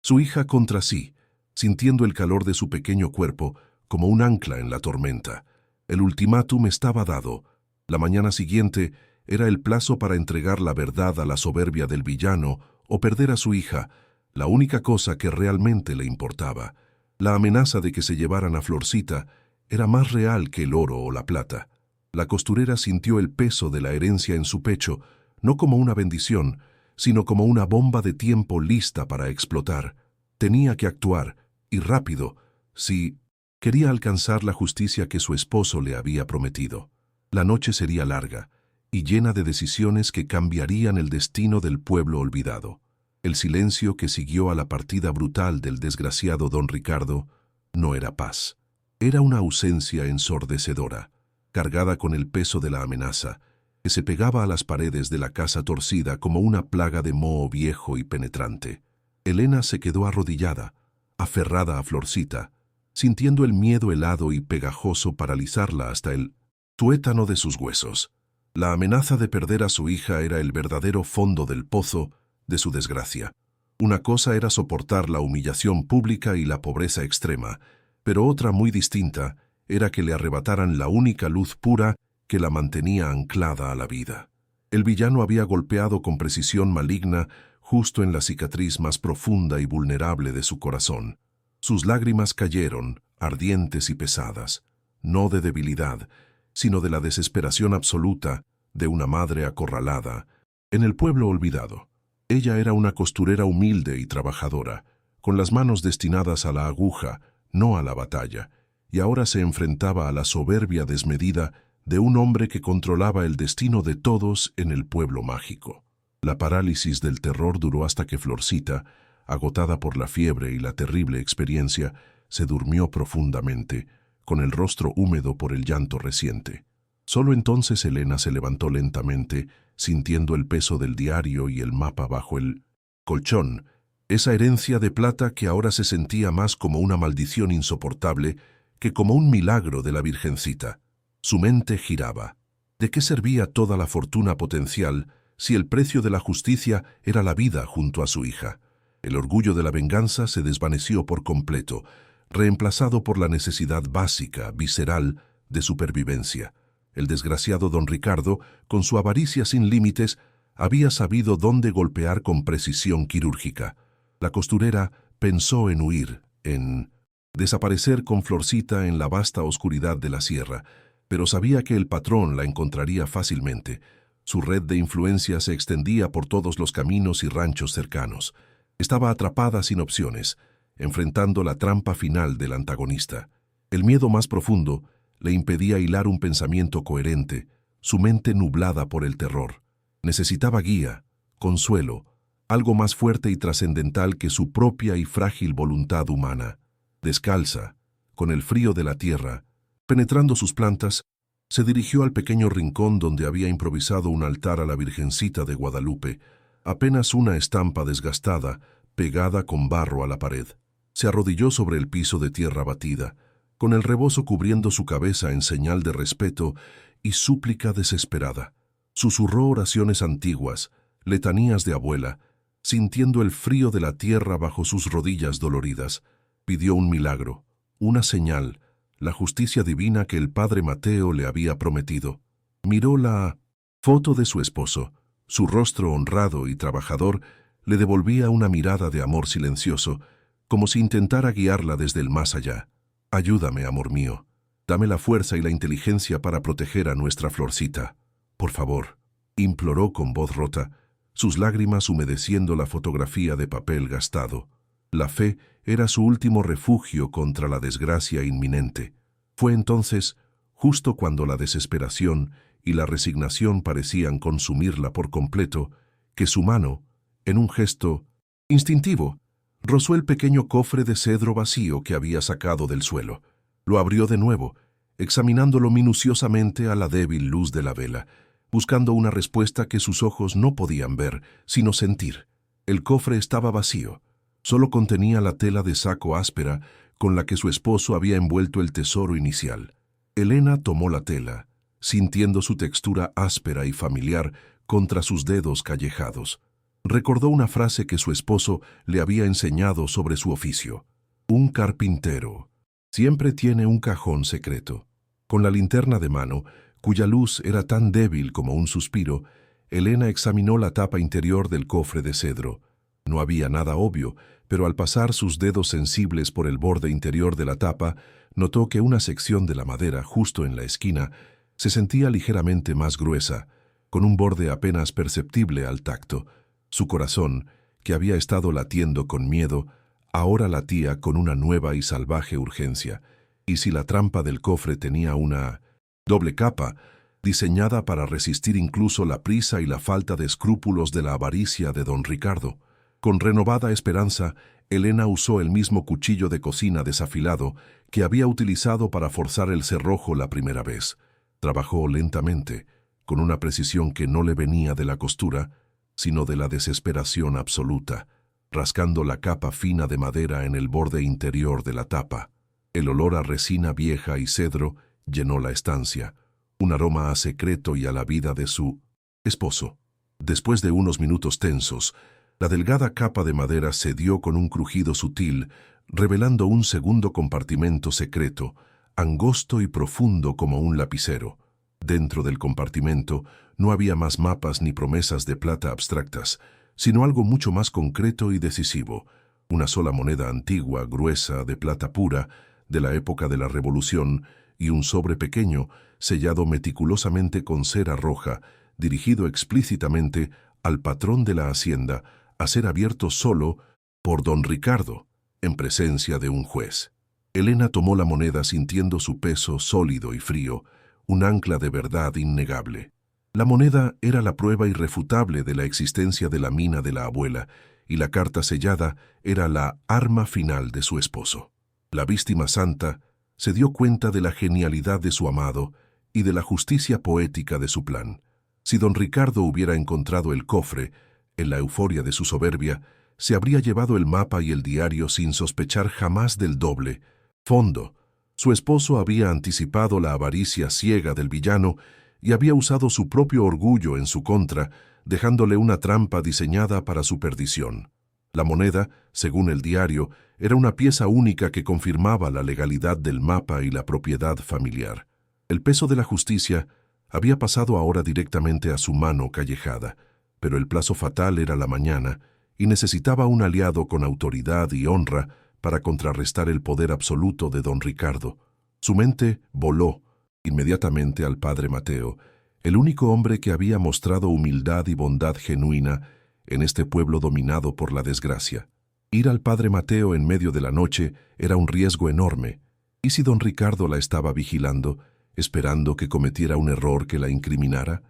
su hija contra sí, sintiendo el calor de su pequeño cuerpo como un ancla en la tormenta. El ultimátum estaba dado. La mañana siguiente era el plazo para entregar la verdad a la soberbia del villano o perder a su hija, la única cosa que realmente le importaba. La amenaza de que se llevaran a Florcita era más real que el oro o la plata. La costurera sintió el peso de la herencia en su pecho, no como una bendición, sino como una bomba de tiempo lista para explotar. Tenía que actuar, y rápido, si quería alcanzar la justicia que su esposo le había prometido. La noche sería larga, y llena de decisiones que cambiarían el destino del pueblo olvidado. El silencio que siguió a la partida brutal del desgraciado don Ricardo no era paz. Era una ausencia ensordecedora, cargada con el peso de la amenaza, que se pegaba a las paredes de la casa torcida como una plaga de moho viejo y penetrante. Elena se quedó arrodillada, aferrada a Florcita, sintiendo el miedo helado y pegajoso paralizarla hasta el tuétano de sus huesos. La amenaza de perder a su hija era el verdadero fondo del pozo de su desgracia. Una cosa era soportar la humillación pública y la pobreza extrema, pero otra muy distinta era que le arrebataran la única luz pura que la mantenía anclada a la vida. El villano había golpeado con precisión maligna justo en la cicatriz más profunda y vulnerable de su corazón. Sus lágrimas cayeron, ardientes y pesadas, no de debilidad, sino de la desesperación absoluta de una madre acorralada en el pueblo olvidado. Ella era una costurera humilde y trabajadora, con las manos destinadas a la aguja, no a la batalla, y ahora se enfrentaba a la soberbia desmedida de un hombre que controlaba el destino de todos en el pueblo mágico. La parálisis del terror duró hasta que Florcita, agotada por la fiebre y la terrible experiencia, se durmió profundamente, con el rostro húmedo por el llanto reciente. Solo entonces Elena se levantó lentamente, sintiendo el peso del diario y el mapa bajo el colchón, esa herencia de plata que ahora se sentía más como una maldición insoportable que como un milagro de la Virgencita. Su mente giraba. ¿De qué servía toda la fortuna potencial si el precio de la justicia era la vida junto a su hija? El orgullo de la venganza se desvaneció por completo, reemplazado por la necesidad básica, visceral, de supervivencia. El desgraciado don Ricardo, con su avaricia sin límites, había sabido dónde golpear con precisión quirúrgica. La costurera pensó en huir, en desaparecer con Florcita en la vasta oscuridad de la sierra, pero sabía que el patrón la encontraría fácilmente. Su red de influencia se extendía por todos los caminos y ranchos cercanos. Estaba atrapada sin opciones, enfrentando la trampa final del antagonista. El miedo más profundo le impedía hilar un pensamiento coherente, su mente nublada por el terror. Necesitaba guía, consuelo, algo más fuerte y trascendental que su propia y frágil voluntad humana. Descalza, con el frío de la tierra, penetrando sus plantas, se dirigió al pequeño rincón donde había improvisado un altar a la Virgencita de Guadalupe, apenas una estampa desgastada, pegada con barro a la pared. Se arrodilló sobre el piso de tierra batida, con el rebozo cubriendo su cabeza en señal de respeto y súplica desesperada. Susurró oraciones antiguas, letanías de abuela, sintiendo el frío de la tierra bajo sus rodillas doloridas. Pidió un milagro, una señal, la justicia divina que el padre Mateo le había prometido. Miró la foto de su esposo. Su rostro honrado y trabajador le devolvía una mirada de amor silencioso, como si intentara guiarla desde el más allá. «Ayúdame, amor mío. Dame la fuerza y la inteligencia para proteger a nuestra Florcita. Por favor», imploró con voz rota, sus lágrimas humedeciendo la fotografía de papel gastado. La fe era su último refugio contra la desgracia inminente. Fue entonces, justo cuando la desesperación y la resignación parecían consumirla por completo, que su mano, en un gesto instintivo, rozó el pequeño cofre de cedro vacío que había sacado del suelo. Lo abrió de nuevo, examinándolo minuciosamente a la débil luz de la vela, buscando una respuesta que sus ojos no podían ver, sino sentir. El cofre estaba vacío. Solo contenía la tela de saco áspera con la que su esposo había envuelto el tesoro inicial. Elena tomó la tela, sintiendo su textura áspera y familiar contra sus dedos callejados. Recordó una frase que su esposo le había enseñado sobre su oficio. Un carpintero siempre tiene un cajón secreto. Con la linterna de mano, cuya luz era tan débil como un suspiro, Elena examinó la tapa interior del cofre de cedro. No había nada obvio, pero al pasar sus dedos sensibles por el borde interior de la tapa, notó que una sección de la madera, justo en la esquina, se sentía ligeramente más gruesa, con un borde apenas perceptible al tacto. Su corazón, que había estado latiendo con miedo, ahora latía con una nueva y salvaje urgencia. Y si la trampa del cofre tenía una doble capa, diseñada para resistir incluso la prisa y la falta de escrúpulos de la avaricia de don Ricardo, Con renovada esperanza, Elena usó el mismo cuchillo de cocina desafilado que había utilizado para forzar el cerrojo la primera vez. Trabajó lentamente, con una precisión que no le venía de la costura, sino de la desesperación absoluta, rascando la capa fina de madera en el borde interior de la tapa. El olor a resina vieja y cedro llenó la estancia, un aroma a secreto y a la vida de su esposo. Después de unos minutos tensos, la delgada capa de madera cedió con un crujido sutil, revelando un segundo compartimento secreto, angosto y profundo como un lapicero. Dentro del compartimento no había más mapas ni promesas de plata abstractas, sino algo mucho más concreto y decisivo, una sola moneda antigua, gruesa, de plata pura, de la época de la Revolución, y un sobre pequeño, sellado meticulosamente con cera roja, dirigido explícitamente al patrón de la hacienda, a ser abierto solo por don Ricardo, en presencia de un juez. Elena tomó la moneda sintiendo su peso sólido y frío, un ancla de verdad innegable. La moneda era la prueba irrefutable de la existencia de la mina de la abuela, y la carta sellada era la arma final de su esposo. La víctima santa se dio cuenta de la genialidad de su amado y de la justicia poética de su plan. Si don Ricardo hubiera encontrado el cofre, en la euforia de su soberbia, se habría llevado el mapa y el diario sin sospechar jamás del doble fondo. Su esposo había anticipado la avaricia ciega del villano y había usado su propio orgullo en su contra, dejándole una trampa diseñada para su perdición. La moneda, según el diario, era una pieza única que confirmaba la legalidad del mapa y la propiedad familiar. El peso de la justicia había pasado ahora directamente a su mano callejada, pero el plazo fatal era la mañana y necesitaba un aliado con autoridad y honra para contrarrestar el poder absoluto de don Ricardo. Su mente voló inmediatamente al padre Mateo, el único hombre que había mostrado humildad y bondad genuina en este pueblo dominado por la desgracia. Ir al padre Mateo en medio de la noche era un riesgo enorme, y si don Ricardo la estaba vigilando, esperando que cometiera un error que la incriminara,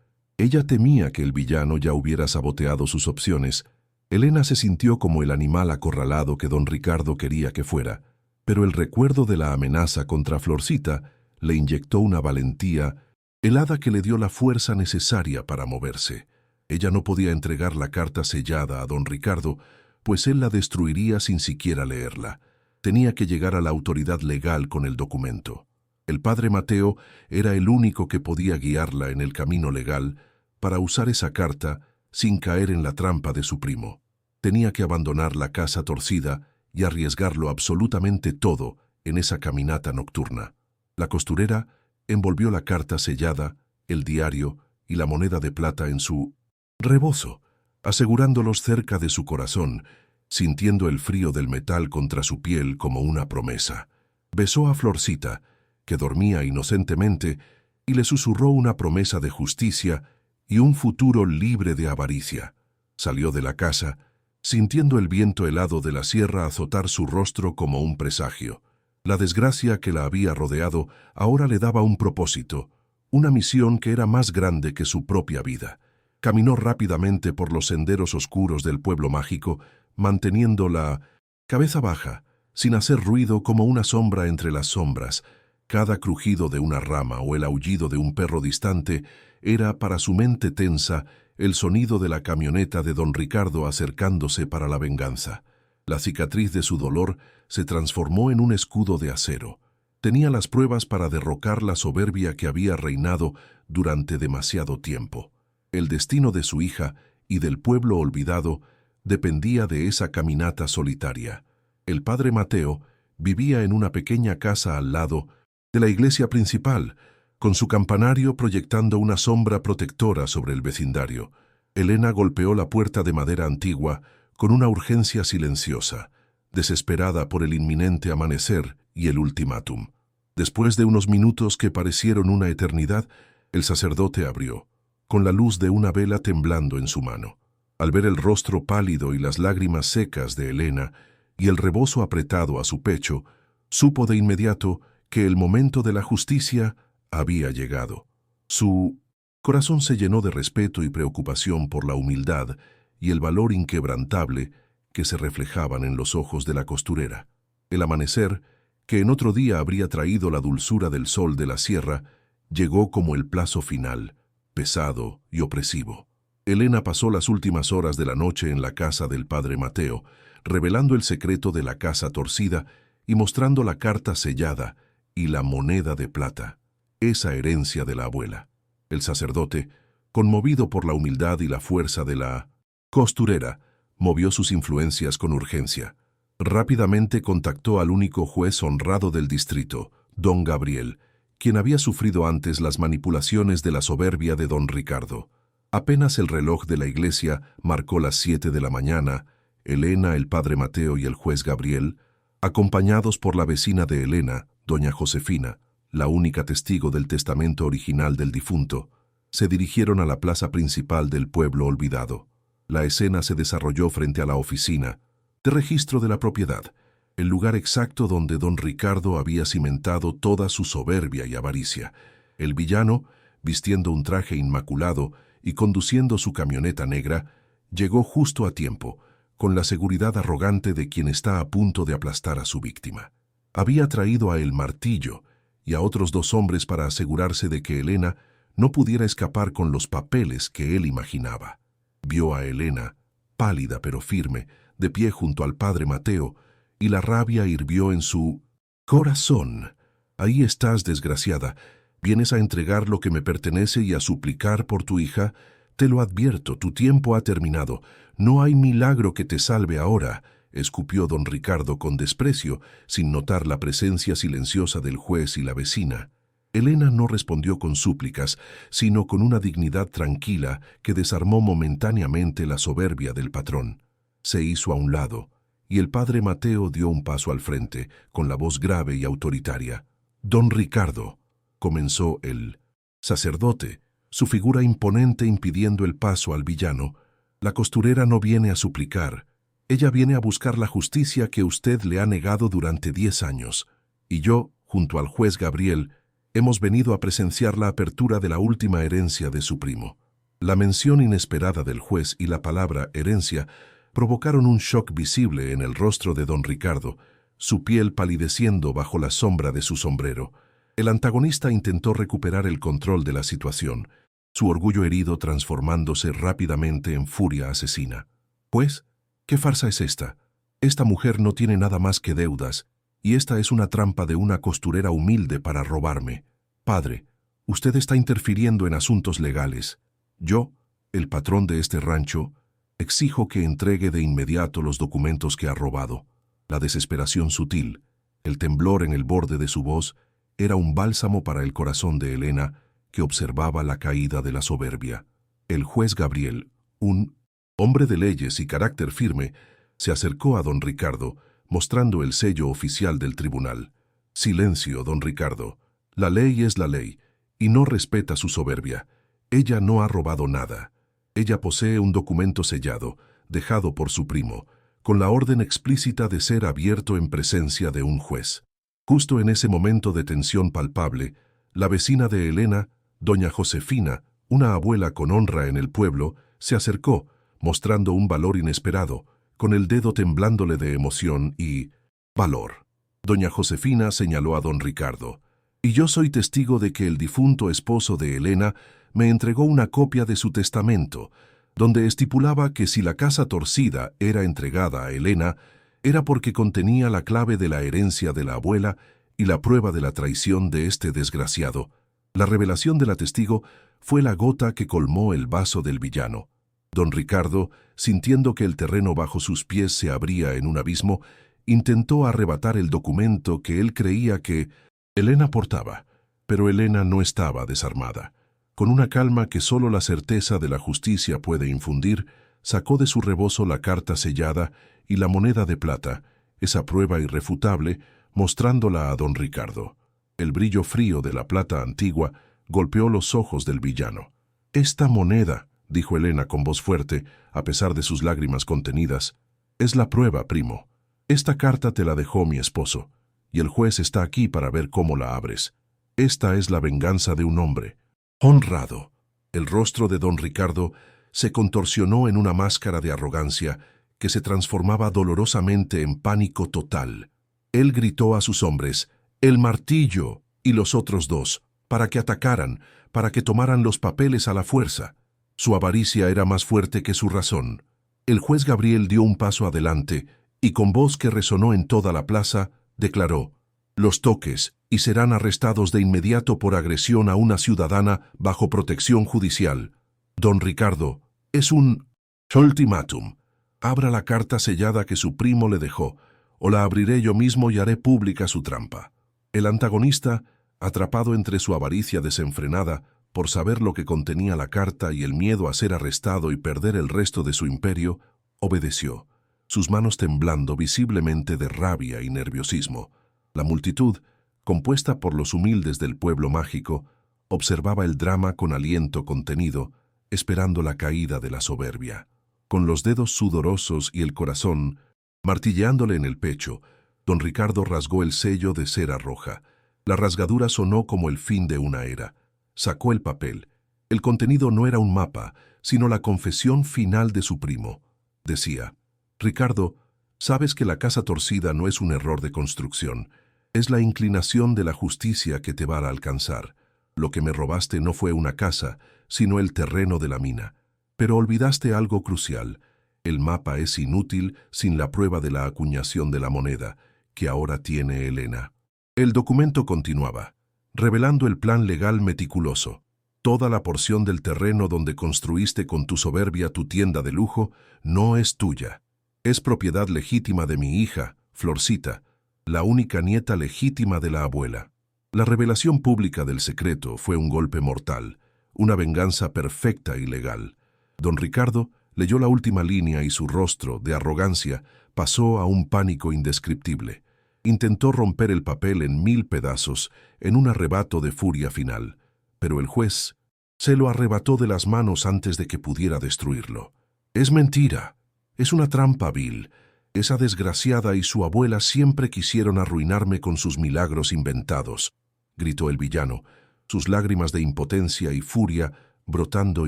ella temía que el villano ya hubiera saboteado sus opciones. Elena se sintió como el animal acorralado que don Ricardo quería que fuera, pero el recuerdo de la amenaza contra Florcita le inyectó una valentía helada que le dio la fuerza necesaria para moverse. Ella no podía entregar la carta sellada a don Ricardo, pues él la destruiría sin siquiera leerla. Tenía que llegar a la autoridad legal con el documento. El padre Mateo era el único que podía guiarla en el camino legal para usar esa carta sin caer en la trampa de su primo. Tenía que abandonar la casa torcida y arriesgarlo absolutamente todo en esa caminata nocturna. La costurera envolvió la carta sellada, el diario y la moneda de plata en su rebozo, asegurándolos cerca de su corazón, sintiendo el frío del metal contra su piel como una promesa. Besó a Florcita, que dormía inocentemente, y le susurró una promesa de justicia y un futuro libre de avaricia. Salió de la casa, sintiendo el viento helado de la sierra azotar su rostro como un presagio. La desgracia que la había rodeado ahora le daba un propósito, una misión que era más grande que su propia vida. Caminó rápidamente por los senderos oscuros del pueblo mágico, manteniendo la cabeza baja, sin hacer ruido como una sombra entre las sombras. Cada crujido de una rama o el aullido de un perro distante era para su mente tensa el sonido de la camioneta de don Ricardo acercándose para la venganza. La cicatriz de su dolor se transformó en un escudo de acero. Tenía las pruebas para derrocar la soberbia que había reinado durante demasiado tiempo. El destino de su hija y del pueblo olvidado dependía de esa caminata solitaria. El padre Mateo vivía en una pequeña casa al lado de la iglesia principal, con su campanario proyectando una sombra protectora sobre el vecindario. Elena golpeó la puerta de madera antigua con una urgencia silenciosa, desesperada por el inminente amanecer y el ultimátum. Después de unos minutos que parecieron una eternidad, el sacerdote abrió, con la luz de una vela temblando en su mano. Al ver el rostro pálido y las lágrimas secas de Elena y el rebozo apretado a su pecho, supo de inmediato que el momento de la justicia había llegado. Su corazón se llenó de respeto y preocupación por la humildad y el valor inquebrantable que se reflejaban en los ojos de la costurera. El amanecer, que en otro día habría traído la dulzura del sol de la sierra, llegó como el plazo final, pesado y opresivo. Elena pasó las últimas horas de la noche en la casa del padre Mateo, revelando el secreto de la casa torcida y mostrando la carta sellada y la moneda de plata, esa herencia de la abuela. El sacerdote, conmovido por la humildad y la fuerza de la costurera, movió sus influencias con urgencia. Rápidamente contactó al único juez honrado del distrito, don Gabriel, quien había sufrido antes las manipulaciones de la soberbia de don Ricardo. Apenas el reloj de la iglesia marcó las 7 de la mañana, Elena, el padre Mateo y el juez Gabriel, acompañados por la vecina de Elena, doña Josefina, la única testigo del testamento original del difunto, se dirigieron a la plaza principal del pueblo olvidado. La escena se desarrolló frente a la oficina de registro de la propiedad, el lugar exacto donde don Ricardo había cimentado toda su soberbia y avaricia. El villano, vistiendo un traje inmaculado y conduciendo su camioneta negra, llegó justo a tiempo, con la seguridad arrogante de quien está a punto de aplastar a su víctima. Había traído a El Martillo y a otros 2 hombres para asegurarse de que Elena no pudiera escapar con los papeles que él imaginaba. Vio a Elena, pálida pero firme, de pie junto al padre Mateo, y la rabia hirvió en su corazón. «Ahí estás, desgraciada. ¿Vienes a entregar lo que me pertenece y a suplicar por tu hija? Te lo advierto, tu tiempo ha terminado. No hay milagro que te salve ahora», escupió don Ricardo con desprecio, sin notar la presencia silenciosa del juez y la vecina. Elena no respondió con súplicas, sino con una dignidad tranquila que desarmó momentáneamente la soberbia del patrón. Se hizo a un lado, y el padre Mateo dio un paso al frente, con la voz grave y autoritaria. «Don Ricardo», comenzó el sacerdote, su figura imponente impidiendo el paso al villano, «la costurera no viene a suplicar. Ella viene a buscar la justicia que usted le ha negado durante 10 años. Y yo, junto al juez Gabriel, hemos venido a presenciar la apertura de la última herencia de su primo». La mención inesperada del juez y la palabra herencia provocaron un shock visible en el rostro de don Ricardo, su piel palideciendo bajo la sombra de su sombrero. El antagonista intentó recuperar el control de la situación, su orgullo herido transformándose rápidamente en furia asesina. «Pues, ¿qué farsa es esta? Esta mujer no tiene nada más que deudas, y esta es una trampa de una costurera humilde para robarme. Padre, usted está interfiriendo en asuntos legales. Yo, el patrón de este rancho, exijo que entregue de inmediato los documentos que ha robado». La desesperación sutil, el temblor en el borde de su voz, era un bálsamo para el corazón de Elena, que observaba la caída de la soberbia. El juez Gabriel, un hombre de leyes y carácter firme, se acercó a don Ricardo, mostrando el sello oficial del tribunal. «Silencio, don Ricardo. La ley es la ley, y no respeta su soberbia. Ella no ha robado nada. Ella posee un documento sellado, dejado por su primo, con la orden explícita de ser abierto en presencia de un juez». Justo en ese momento de tensión palpable, la vecina de Elena, doña Josefina, una abuela con honra en el pueblo, se acercó, mostrando un valor inesperado, con el dedo temblándole de emoción y valor. Doña Josefina señaló a don Ricardo. «Y yo soy testigo de que el difunto esposo de Elena me entregó una copia de su testamento, donde estipulaba que si la casa torcida era entregada a Elena, era porque contenía la clave de la herencia de la abuela y la prueba de la traición de este desgraciado. La revelación de la testigo fue la gota que colmó el vaso del villano. Don Ricardo, sintiendo que el terreno bajo sus pies se abría en un abismo, intentó arrebatar el documento que él creía que Elena portaba, pero Elena no estaba desarmada. Con una calma que solo la certeza de la justicia puede infundir, sacó de su rebozo la carta sellada y la moneda de plata, esa prueba irrefutable, mostrándola a don Ricardo. El brillo frío de la plata antigua golpeó los ojos del villano. «Esta moneda», dijo Elena con voz fuerte, a pesar de sus lágrimas contenidas, «es la prueba, primo. Esta carta te la dejó mi esposo, y el juez está aquí para ver cómo la abres. Esta es la venganza de un hombre honrado». El rostro de don Ricardo se contorsionó en una máscara de arrogancia que se transformaba dolorosamente en pánico total. Él gritó a sus hombres, «¡El martillo!» y los otros dos, para que atacaran, para que tomaran los papeles a la fuerza. Su avaricia era más fuerte que su razón. El juez Gabriel dio un paso adelante y con voz que resonó en toda la plaza, declaró, «Los toques y serán arrestados de inmediato por agresión a una ciudadana bajo protección judicial. Don Ricardo, es un ultimátum. Abra la carta sellada que su primo le dejó, o la abriré yo mismo y haré pública su trampa». El antagonista, atrapado entre su avaricia desenfrenada, por saber lo que contenía la carta y el miedo a ser arrestado y perder el resto de su imperio, obedeció, sus manos temblando visiblemente de rabia y nerviosismo. La multitud, compuesta por los humildes del pueblo mágico, observaba el drama con aliento contenido, esperando la caída de la soberbia. Con los dedos sudorosos y el corazón martilleándole en el pecho, don Ricardo rasgó el sello de cera roja. La rasgadura sonó como el fin de una era. Sacó el papel. El contenido no era un mapa, sino la confesión final de su primo. Decía, «Ricardo, sabes que la casa torcida no es un error de construcción. Es la inclinación de la justicia que te va a alcanzar. Lo que me robaste no fue una casa, sino el terreno de la mina. Pero olvidaste algo crucial. El mapa es inútil sin la prueba de la acuñación de la moneda, que ahora tiene Elena». El documento continuaba, revelando el plan legal meticuloso. Toda la porción del terreno donde construiste con tu soberbia tu tienda de lujo no es tuya. Es propiedad legítima de mi hija, Florcita, la única nieta legítima de la abuela. La revelación pública del secreto fue un golpe mortal, una venganza perfecta y legal. Don Ricardo leyó la última línea y su rostro, de arrogancia, pasó a un pánico indescriptible. Intentó romper el papel en 1000 pedazos, en un arrebato de furia final, pero el juez se lo arrebató de las manos antes de que pudiera destruirlo. «Es mentira, es una trampa vil. Esa desgraciada y su abuela siempre quisieron arruinarme con sus milagros inventados», gritó el villano, sus lágrimas de impotencia y furia brotando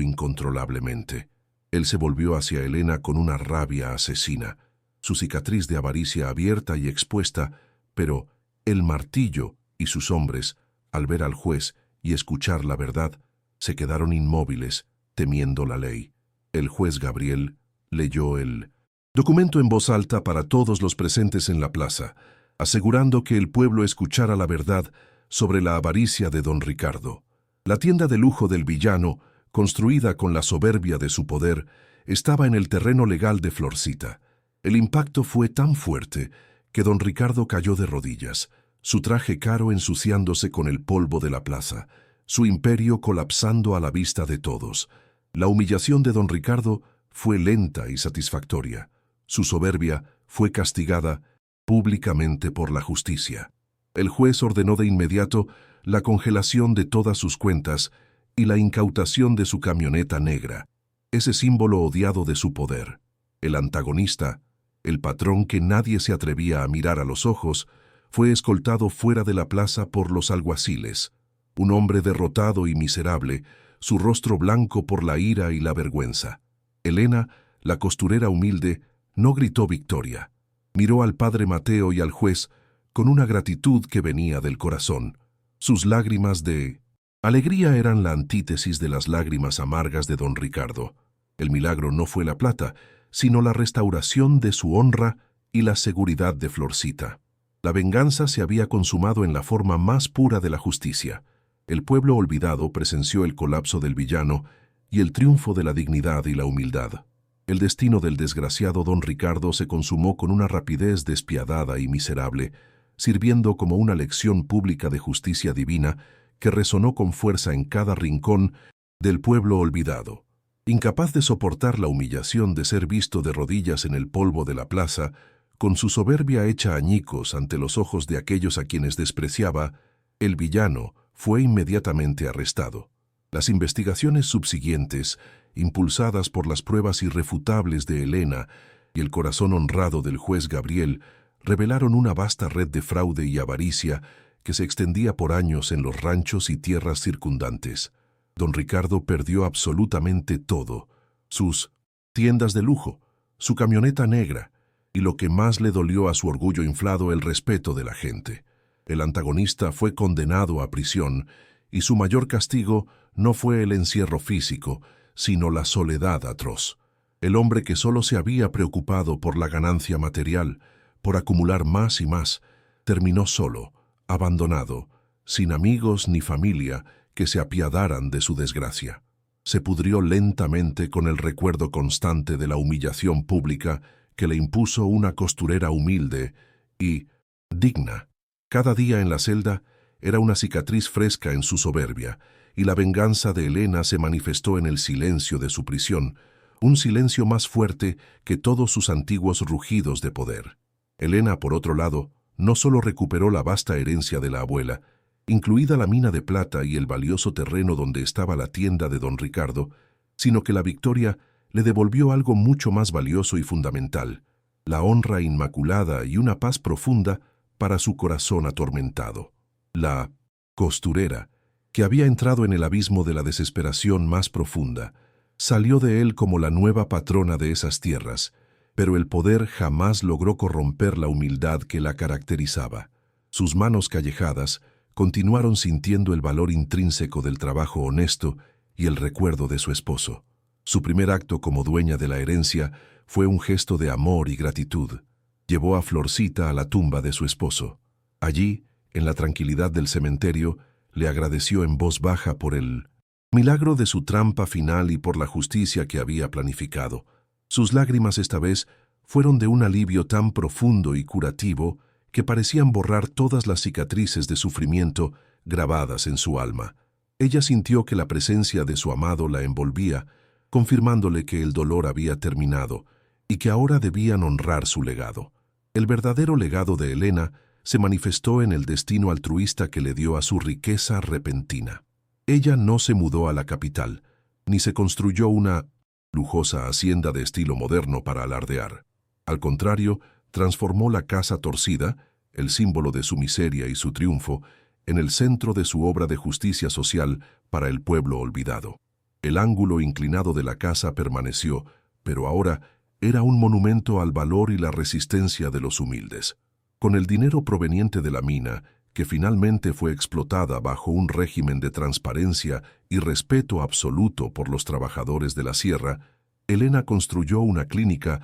incontrolablemente. Él se volvió hacia Elena con una rabia asesina, su cicatriz de avaricia abierta y expuesta, pero el martillo y sus hombres, al ver al juez y escuchar la verdad, se quedaron inmóviles, temiendo la ley. El juez Gabriel leyó el documento en voz alta para todos los presentes en la plaza, asegurando que el pueblo escuchara la verdad sobre la avaricia de don Ricardo. La tienda de lujo del villano, construida con la soberbia de su poder, estaba en el terreno legal de Florcita. El impacto fue tan fuerte que don Ricardo cayó de rodillas, su traje caro ensuciándose con el polvo de la plaza, su imperio colapsando a la vista de todos. La humillación de don Ricardo fue lenta y satisfactoria. Su soberbia fue castigada públicamente por la justicia. El juez ordenó de inmediato la congelación de todas sus cuentas y la incautación de su camioneta negra, ese símbolo odiado de su poder. El antagonista, el patrón que nadie se atrevía a mirar a los ojos, fue escoltado fuera de la plaza por los alguaciles. Un hombre derrotado y miserable, su rostro blanco por la ira y la vergüenza. Elena, la costurera humilde, no gritó victoria. Miró al padre Mateo y al juez con una gratitud que venía del corazón. Sus lágrimas de alegría eran la antítesis de las lágrimas amargas de don Ricardo. El milagro no fue la plata, sino la restauración de su honra y la seguridad de Florcita. La venganza se había consumado en la forma más pura de la justicia. El pueblo olvidado presenció el colapso del villano y el triunfo de la dignidad y la humildad. El destino del desgraciado don Ricardo se consumó con una rapidez despiadada y miserable, sirviendo como una lección pública de justicia divina que resonó con fuerza en cada rincón del pueblo olvidado. Incapaz de soportar la humillación de ser visto de rodillas en el polvo de la plaza, con su soberbia hecha añicos ante los ojos de aquellos a quienes despreciaba, el villano fue inmediatamente arrestado. Las investigaciones subsiguientes, impulsadas por las pruebas irrefutables de Elena y el corazón honrado del juez Gabriel, revelaron una vasta red de fraude y avaricia que se extendía por años en los ranchos y tierras circundantes. Don Ricardo perdió absolutamente todo: sus tiendas de lujo, su camioneta negra, y lo que más le dolió a su orgullo inflado, el respeto de la gente. El antagonista fue condenado a prisión, y su mayor castigo no fue el encierro físico, sino la soledad atroz. El hombre que solo se había preocupado por la ganancia material, por acumular más y más, terminó solo, abandonado, sin amigos ni familia que se apiadaran de su desgracia. Se pudrió lentamente con el recuerdo constante de la humillación pública que le impuso una costurera humilde y digna. Cada día en la celda era una cicatriz fresca en su soberbia, y la venganza de Elena se manifestó en el silencio de su prisión, un silencio más fuerte que todos sus antiguos rugidos de poder. Elena, por otro lado, no solo recuperó la vasta herencia de la abuela, incluida la mina de plata y el valioso terreno donde estaba la tienda de don Ricardo, sino que la victoria le devolvió algo mucho más valioso y fundamental, la honra inmaculada y una paz profunda para su corazón atormentado. La costurera, que había entrado en el abismo de la desesperación más profunda, salió de él como la nueva patrona de esas tierras, pero el poder jamás logró corromper la humildad que la caracterizaba. Sus manos callejadas continuaron sintiendo el valor intrínseco del trabajo honesto y el recuerdo de su esposo. Su primer acto como dueña de la herencia fue un gesto de amor y gratitud. Llevó a Florcita a la tumba de su esposo. Allí, en la tranquilidad del cementerio, le agradeció en voz baja por el milagro de su trampa final y por la justicia que había planificado. Sus lágrimas esta vez fueron de un alivio tan profundo y curativo que parecían borrar todas las cicatrices de sufrimiento grabadas en su alma. Ella sintió que la presencia de su amado la envolvía, confirmándole que el dolor había terminado y que ahora debían honrar su legado. El verdadero legado de Elena se manifestó en el destino altruista que le dio a su riqueza repentina. Ella no se mudó a la capital, ni se construyó una lujosa hacienda de estilo moderno para alardear. Al contrario, transformó la casa torcida, el símbolo de su miseria y su triunfo, en el centro de su obra de justicia social para el pueblo olvidado. El ángulo inclinado de la casa permaneció, pero ahora era un monumento al valor y la resistencia de los humildes. Con el dinero proveniente de la mina, que finalmente fue explotada bajo un régimen de transparencia y respeto absoluto por los trabajadores de la sierra, Elena construyó una clínica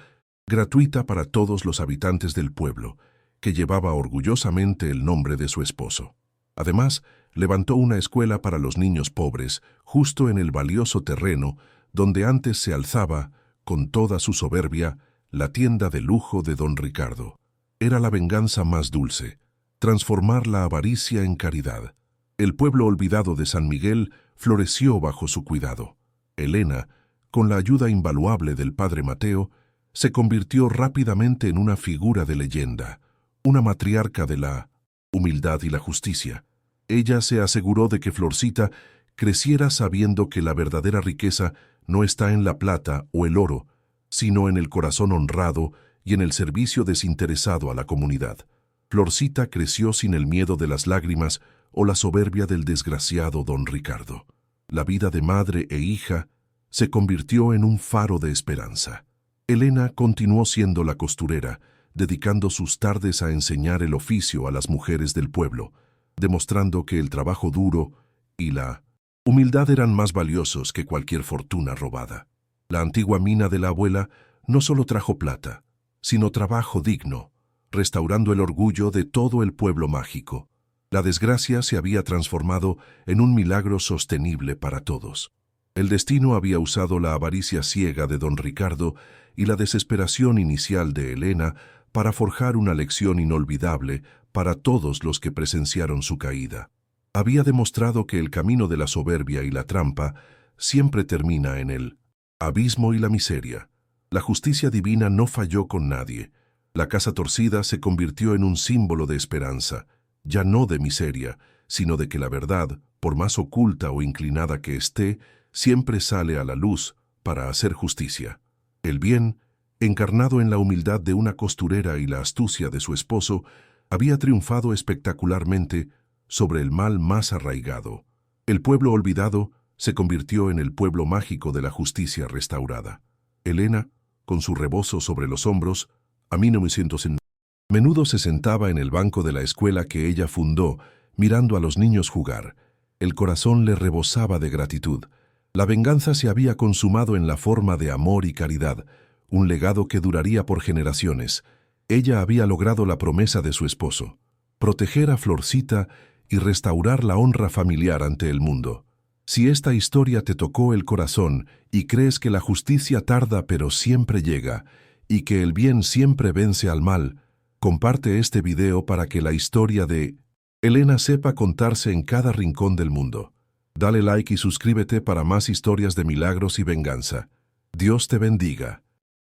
gratuita para todos los habitantes del pueblo, que llevaba orgullosamente el nombre de su esposo. Además, levantó una escuela para los niños pobres, justo en el valioso terreno donde antes se alzaba, con toda su soberbia, la tienda de lujo de don Ricardo. Era la venganza más dulce, transformar la avaricia en caridad. El pueblo olvidado de San Miguel floreció bajo su cuidado. Elena, con la ayuda invaluable del padre Mateo, se convirtió rápidamente en una figura de leyenda, una matriarca de la humildad y la justicia. Ella se aseguró de que Florcita creciera sabiendo que la verdadera riqueza no está en la plata o el oro, sino en el corazón honrado y en el servicio desinteresado a la comunidad. Florcita creció sin el miedo de las lágrimas o la soberbia del desgraciado don Ricardo. La vida de madre e hija se convirtió en un faro de esperanza. Elena continuó siendo la costurera, dedicando sus tardes a enseñar el oficio a las mujeres del pueblo, demostrando que el trabajo duro y la humildad eran más valiosos que cualquier fortuna robada. La antigua mina de la abuela no solo trajo plata, sino trabajo digno, restaurando el orgullo de todo el pueblo mágico. La desgracia se había transformado en un milagro sostenible para todos. El destino había usado la avaricia ciega de don Ricardo y la desesperación inicial de Elena para forjar una lección inolvidable para todos los que presenciaron su caída. Había demostrado que el camino de la soberbia y la trampa siempre termina en el abismo y la miseria. La justicia divina no falló con nadie. La casa torcida se convirtió en un símbolo de esperanza, ya no de miseria, sino de que la verdad, por más oculta o inclinada que esté, siempre sale a la luz para hacer justicia. El bien, encarnado en la humildad de una costurera y la astucia de su esposo, había triunfado espectacularmente sobre el mal más arraigado. El pueblo olvidado se convirtió en el pueblo mágico de la justicia restaurada. Elena, con su rebozo sobre los hombros. A mí no me siento sin... Menudo se sentaba en el banco de la escuela que ella fundó, mirando a los niños jugar. El corazón le rebosaba de gratitud. La venganza se había consumado en la forma de amor y caridad, un legado que duraría por generaciones. Ella había logrado la promesa de su esposo: proteger a Florcita y restaurar la honra familiar ante el mundo. Si esta historia te tocó el corazón y crees que la justicia tarda pero siempre llega, y que el bien siempre vence al mal, comparte este video para que la historia de Elena sepa contarse en cada rincón del mundo. Dale like y suscríbete para más historias de milagros y venganza. Dios te bendiga.